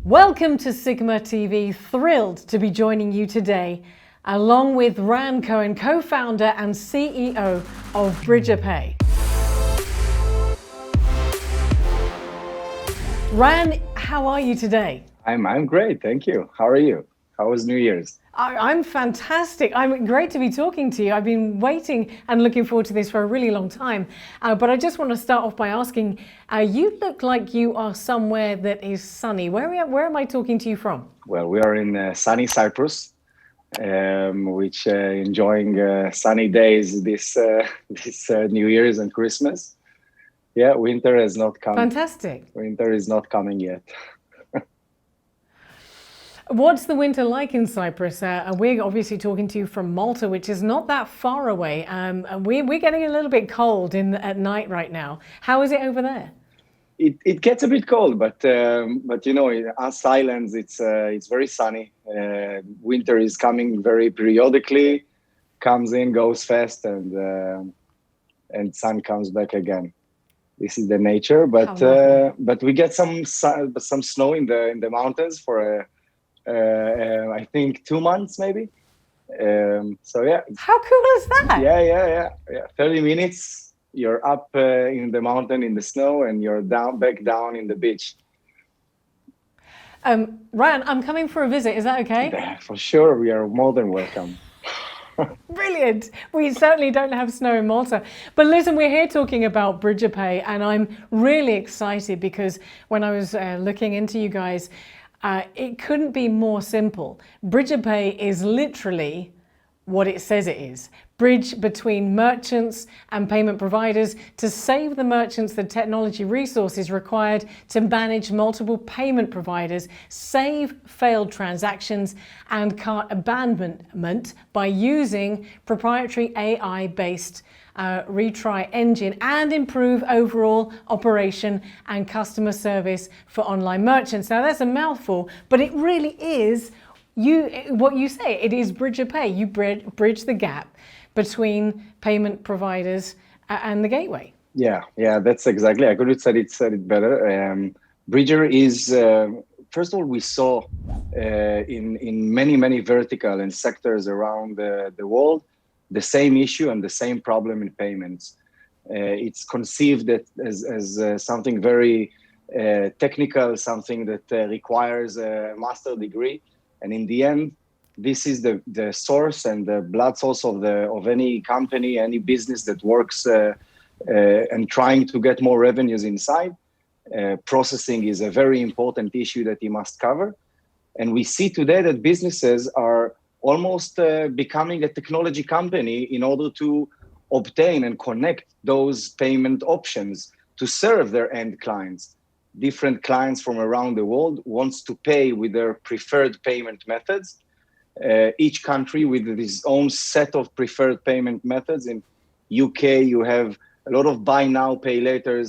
Welcome to Sigma TV. Thrilled to be joining you today, along with Cohen, co-founder and CEO of BridgerPay. Ran, how are you today? I'm great, thank you. How are you? How was New Year's? I'm fantastic. I'm great to be talking to you. I've been waiting and looking forward to this for a really long time. But I just want to start off by asking, you look like you are somewhere that is sunny. Where am I talking to you from? Well, we are in sunny Cyprus, which enjoying sunny days this New Year's and Christmas. Yeah, winter has not come. Fantastic. Winter is not coming yet. What's the winter like in Cyprus? We're obviously talking to you from Malta, which is not that far away. We're getting a little bit cold at night right now. How is it over there? It gets a bit cold, but you know, us islands, it's very sunny. Winter is coming very periodically, comes in, goes fast, and sun comes back again. This is the nature, but we get some snow in the mountains for I think 2 months maybe. So yeah. How cool is that? Yeah. 30 minutes, you're up in the mountain in the snow, and you're back down in the beach. Ryan, I'm coming for a visit. Is that okay? Yeah, for sure, we are more than welcome. Brilliant. We certainly don't have snow in Malta. But listen, we're here talking about BridgerPay, and I'm really excited because when I was looking into you guys, it couldn't be more simple. BridgerPay is literally what it says it is. Bridge between merchants and payment providers to save the merchants the technology resources required to manage multiple payment providers, save failed transactions and cart abandonment by using proprietary AI-based retry engine, and improve overall operation and customer service for online merchants. Now that's a mouthful, but it really is what you say. It is BridgerPay. You bridge the gap between payment providers and the gateway. Yeah, that's exactly. I could have said it better. Bridger is first of all, we saw in many vertical and sectors around the world the same issue and the same problem in payments. It's conceived as something very technical, something that requires a master degree, and in the end, this is the source and the blood source of any company, any business that works and trying to get more revenues inside. Processing is a very important issue that you must cover, and we see today that businesses are almost becoming a technology company in order to obtain and connect those payment options to serve their end clients. Different clients from around the world wants to pay with their preferred payment methods. Each country with its own set of preferred payment methods. In UK, you have a lot of buy now, pay later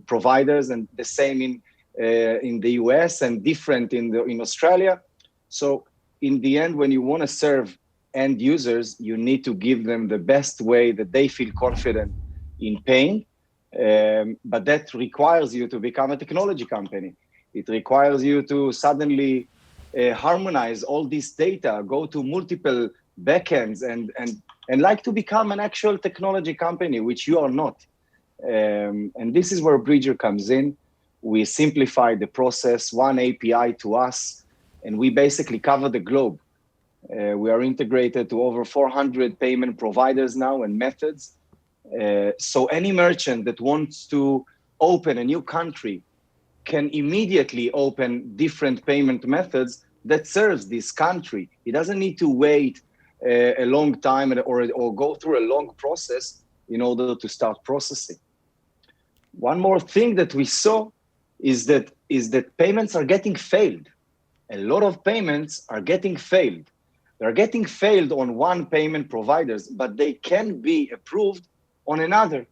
providers, and the same in the US and different in Australia. So in the end, when you want to serve end users, you need to give them the best way that they feel confident in paying. But that requires you to become a technology company. It requires you to suddenly harmonize all this data, go to multiple backends, and like to become an actual technology company, which you are not. And this is where Bridger comes in. We simplify the process, one API to us, and we basically cover the globe. We are integrated to over 400 payment providers now and methods. So any merchant that wants to open a new country can immediately open different payment methods that serves this country. He doesn't need to wait a long time or go through a long process in order to start processing. One more thing that we saw is that payments are getting failed. A lot of payments are getting failed. They're getting failed on one payment providers, but they can be approved on another.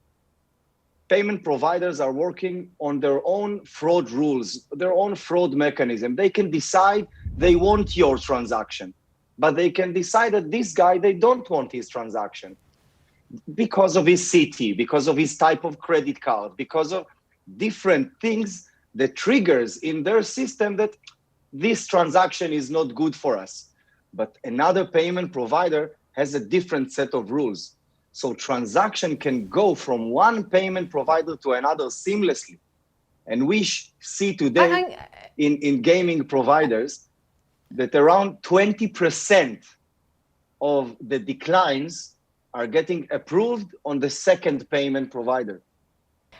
Payment providers are working on their own fraud rules, their own fraud mechanism. They can decide they want your transaction, but they can decide that this guy, they don't want his transaction because of his city, because of his type of credit card, because of different things the triggers in their system that this transaction is not good for us. But another payment provider has a different set of rules. So transaction can go from one payment provider to another seamlessly. And we see today in gaming providers that around 20% of the declines are getting approved on the second payment provider.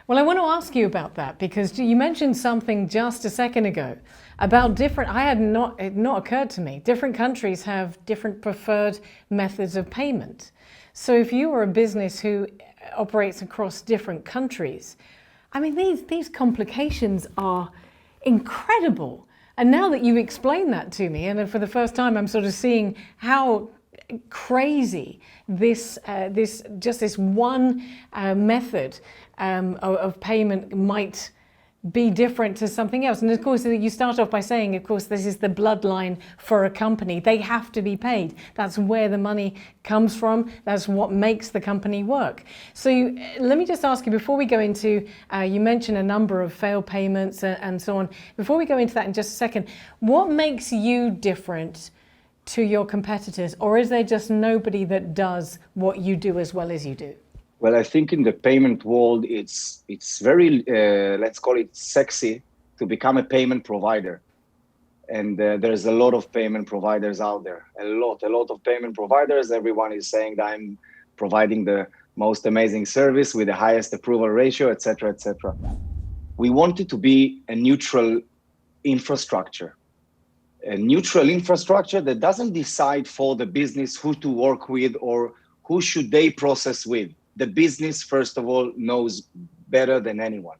Well, I want to ask you about that because you mentioned something just a second ago about different, it had not occurred to me, different countries have different preferred methods of payment. So if you are a business who operates across different countries, I mean, these complications are incredible. And now that you explain that to me, and for the first time, I'm sort of seeing how crazy this one method of payment might be different to something else. And of course, you start off by saying, of course, this is the bloodline for a company. They have to be paid. That's where the money comes from. That's what makes the company work. So let me just ask you, before we go into, you mentioned a number of failed payments and so on. Before we go into that in just a second, what makes you different to your competitors? Or is there just nobody that does what you do as well as you do? Well, I think in the payment world, it's very, let's call it sexy to become a payment provider. And there's a lot of payment providers out there, a lot of payment providers. Everyone is saying that I'm providing the most amazing service with the highest approval ratio, et cetera, et cetera. We want it to be a neutral infrastructure that doesn't decide for the business who to work with or who should they process with. The business, first of all, knows better than anyone.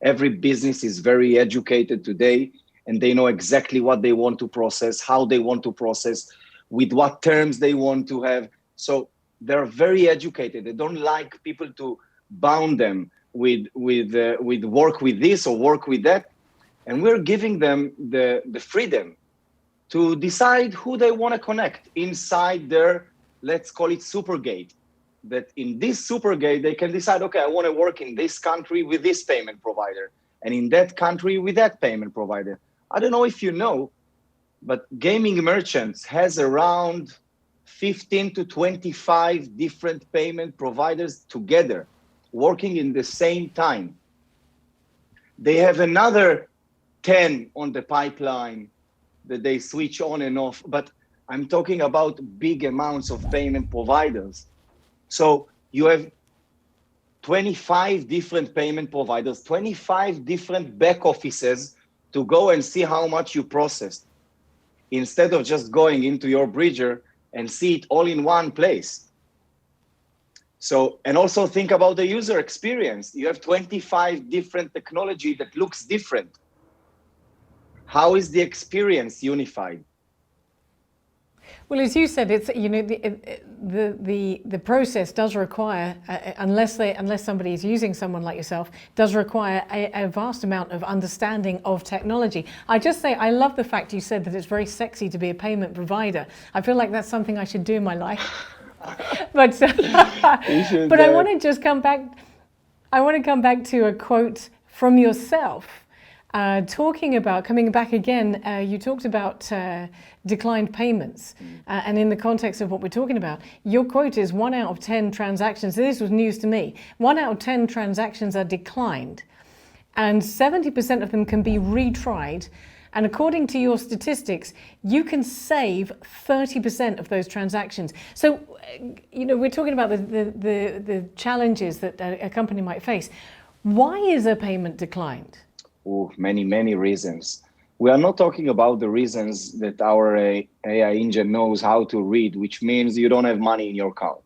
Every business is very educated today, and they know exactly what they want to process, how they want to process, with what terms they want to have. So they're very educated. They don't like people to bound them with work with this or work with that. And we're giving them the freedom to decide who they want to connect inside their, let's call it supergate. That in this supergate, they can decide, okay, I want to work in this country with this payment provider, and in that country with that payment provider. I don't know if you know, but gaming merchants has around 15 to 25 different payment providers together working in the same time. They have another 10 on the pipeline that they switch on and off, but I'm talking about big amounts of payment providers. So you have 25 different payment providers, 25 different back offices to go and see how much you processed, instead of just going into your Bridger and see it all in one place. So, and also think about the user experience. You have 25 different technology that looks different. How is the experience unified? Well, as you said, it's the process does require, unless somebody is using someone like yourself, does require a vast amount of understanding of technology. I just say I love the fact you said that it's very sexy to be a payment provider. I feel like that's something I should do in my life. But I want to just come back. I want to come back to a quote from yourself. Coming back again, you talked about declined payments. And in the context of what we're talking about, your quote is 1 out of 10 transactions. This was news to me. 1 out of 10 transactions are declined, and 70% of them can be retried. And according to your statistics, you can save 30% of those transactions. So, we're talking about the challenges that a company might face. Why is a payment declined? Many reasons. We are not talking about the reasons that our AI engine knows how to read, which means you don't have money in your card.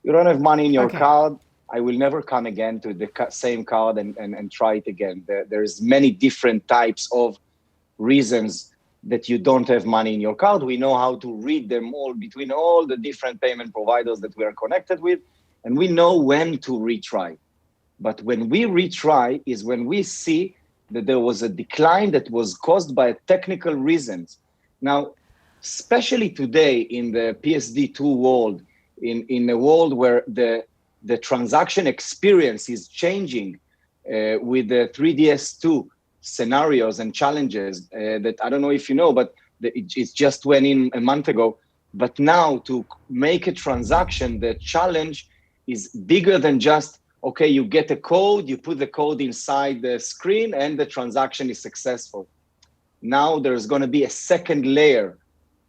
You don't have money in your card, I will never come again to the same card and try it again. There's many different types of reasons that you don't have money in your card. We know how to read them all between all the different payment providers that we are connected with, and we know when to retry. But when we retry is when we see that there was a decline that was caused by technical reasons. Now, especially today in the PSD2 world, in a world where the transaction experience is changing with the 3DS2 scenarios and challenges that I don't know if you know, but it just went in a month ago. But now to make a transaction, the challenge is bigger than just, okay, you get a code, you put the code inside the screen and the transaction is successful. Now there's going to be a second layer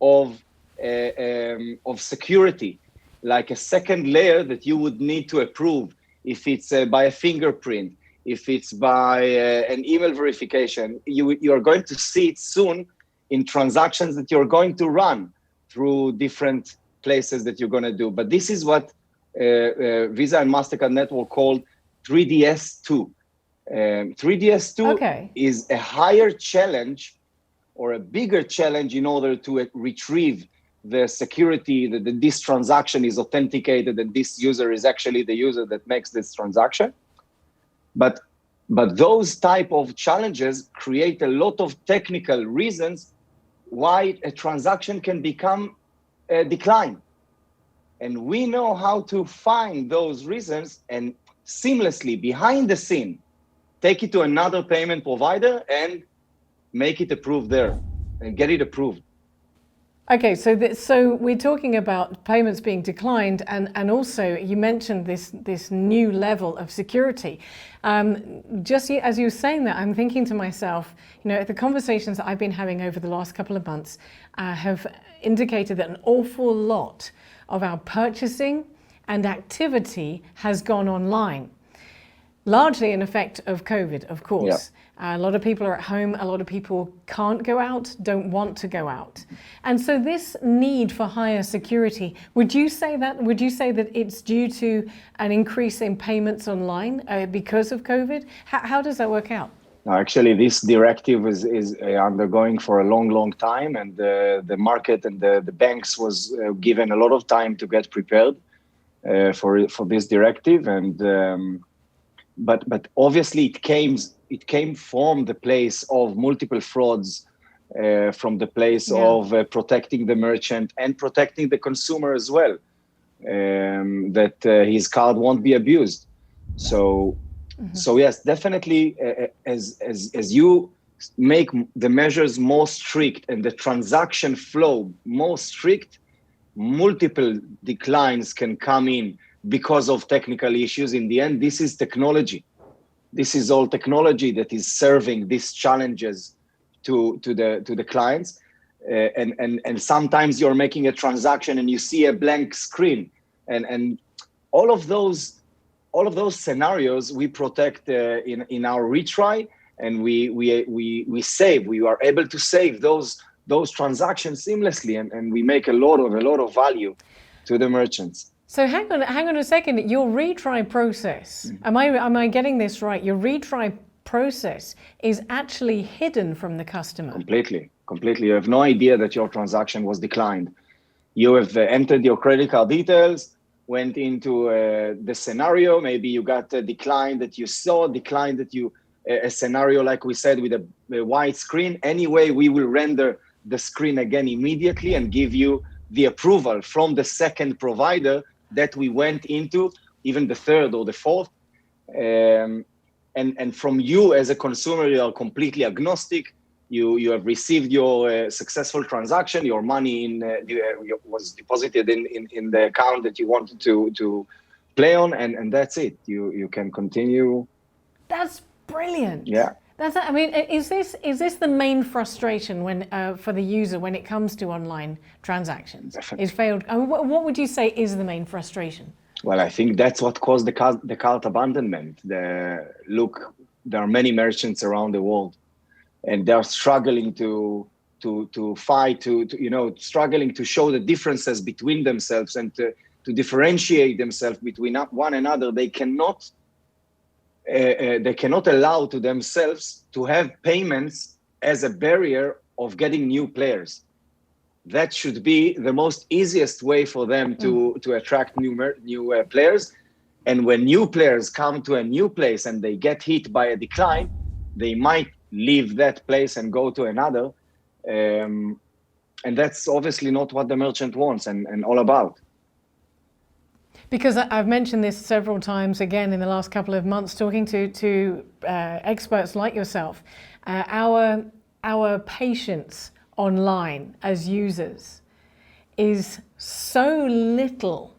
of security, like a second layer that you would need to approve if it's by a fingerprint, if it's by an email verification. You are going to see it soon in transactions that you're going to run through different places that you're going to do. But this is what Visa and MasterCard network called 3DS2. 3DS2 is a higher challenge or a bigger challenge in order to retrieve the security that this transaction is authenticated and this user is actually the user that makes this transaction. But those type of challenges create a lot of technical reasons why a transaction can become a decline. And we know how to find those reasons and seamlessly behind the scene, take it to another payment provider and make it approved there and get it approved. Okay, so we're talking about payments being declined, and also you mentioned this new level of security. Just as you were saying that, I'm thinking to myself, the conversations that I've been having over the last couple of months have indicated that an awful lot of our purchasing and activity has gone online. Largely an effect of COVID, of course. Yeah. A lot of people are at home. A lot of people can't go out, don't want to go out. And so this need for higher security, would you say that it's due to an increase in payments online because of COVID? How does that work out? No, actually, this directive is undergoing for a long time, and the market and the banks was given a lot of time to get prepared for this directive. And but obviously it came from the place of multiple frauds, from the place of protecting the merchant and protecting the consumer as well, that his card won't be abused. So yes, definitely, as you make the measures more strict and the transaction flow more strict, multiple declines can come in because of technical issues. In the end, this is technology. This is all technology that is serving these challenges to the clients. And sometimes you're making a transaction and you see a blank screen, and all of those scenarios we protect in our retry, and we save. We are able to save those transactions seamlessly, and we make a lot of value to the merchants. So hang on a second. Your retry process, am I getting this right? Your retry process is actually hidden from the customer. Completely. You have no idea that your transaction was declined. You have entered your credit card details, went into the scenario. Maybe you got a decline that you saw, a scenario like we said with a white screen. Anyway, we will render the screen again immediately and give you the approval from the second provider that we went into, even the third or the fourth. And from you as a consumer, you are completely agnostic. You have received your successful transaction, your money was deposited in the account that you wanted to play on, and that's it. You can continue. That's brilliant. Yeah. Is this the main frustration when for the user when it comes to online transactions? Definitely. Is failed. What would you say is the main frustration? Well, I think that's what caused the cart abandonment. Look, there are many merchants around the world, and they're struggling to fight, struggling to show the differences between themselves and to differentiate themselves between one another. They cannot allow to themselves to have payments as a barrier of getting new players. That should be the most easiest way for them to attract new players. And when new players come to a new place and they get hit by a decline, they might leave that place and go to another. And that's obviously not what the merchant wants and all about. Because I've mentioned this several times again in the last couple of months, talking to experts like yourself, our patience online as users is so little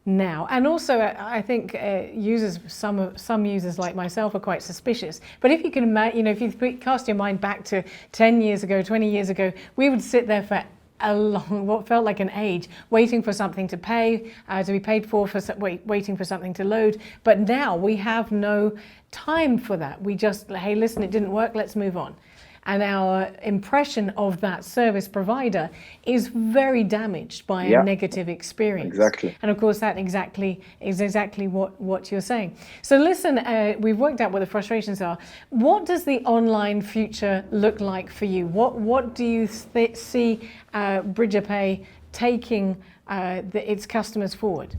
now, and also I think users, some users like myself are quite suspicious. But if you can imagine, if you cast your mind back to 10 years ago, 20 years ago, we would sit there for a long, what felt like an age, waiting for something to pay, to be paid for waiting for something to load. But now we have no time for that. We just, hey, listen, it didn't work, let's move on. And our impression of that service provider is very damaged by a negative experience. Exactly. And of course, that is exactly what you're saying. So listen, we've worked out what the frustrations are. What does the online future look like for you? What do you see BridgerPay taking its customers forward?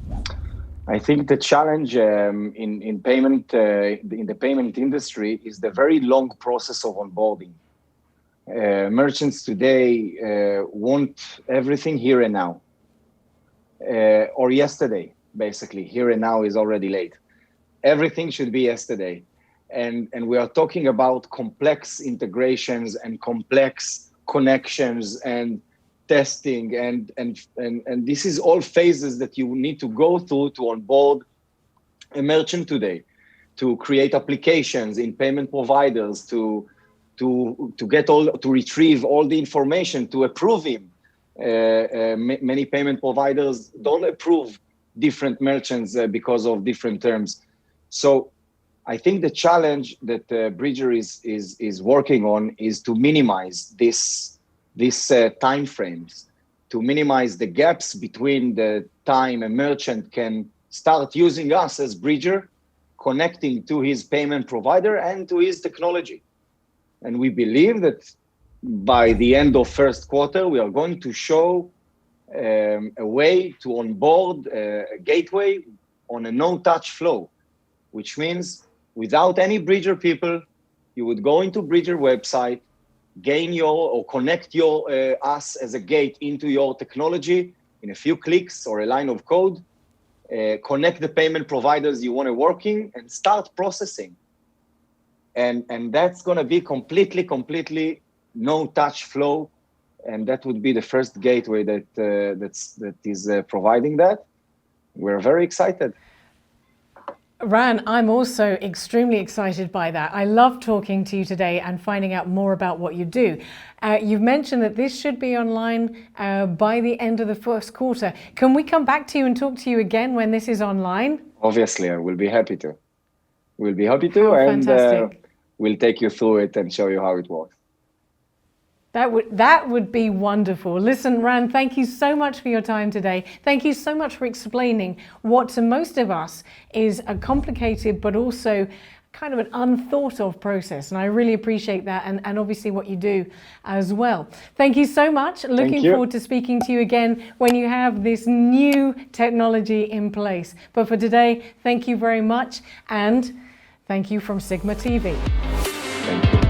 I think the challenge in payment in the payment industry is the very long process of onboarding. Merchants today want everything here and now, or yesterday. Basically, here and now is already late. Everything should be yesterday, and we are talking about complex integrations and complex connections and testing, and this is all phases that you need to go through to onboard a merchant today, to create applications in payment providers, to retrieve all the information, to approve him. Many payment providers don't approve different merchants because of different terms. So I think the challenge that Bridger is working on is to minimize these time frames, to minimize the gaps between the time a merchant can start using us as Bridger, connecting to his payment provider and to his technology. And we believe that by the end of first quarter, we are going to show a way to onboard a gateway on a no-touch flow, which means without any Bridger people, you would go into Bridger website, connect us as a gate into your technology in a few clicks or a line of code, connect the payment providers you want to work in, and start processing. And that's going to be completely no touch flow, and that would be the first gateway that is providing that. We're very excited. Ran, I'm also extremely excited by that. I love talking to you today and finding out more about what you do. You've mentioned that this should be online by the end of the first quarter. Can we come back to you and talk to you again when this is online? Obviously, I will be happy to. We'll be happy to, and we'll take you through it and show you how it works. That would be wonderful. Listen, Ran, thank you so much for your time today. Thank you so much for explaining what to most of us is a complicated but also kind of an unthought of process. And I really appreciate that, and obviously what you do as well. Thank you so much. Looking forward to speaking to you again when you have this new technology in place. But for today, thank you very much, and thank you from Sigma TV. Thank you.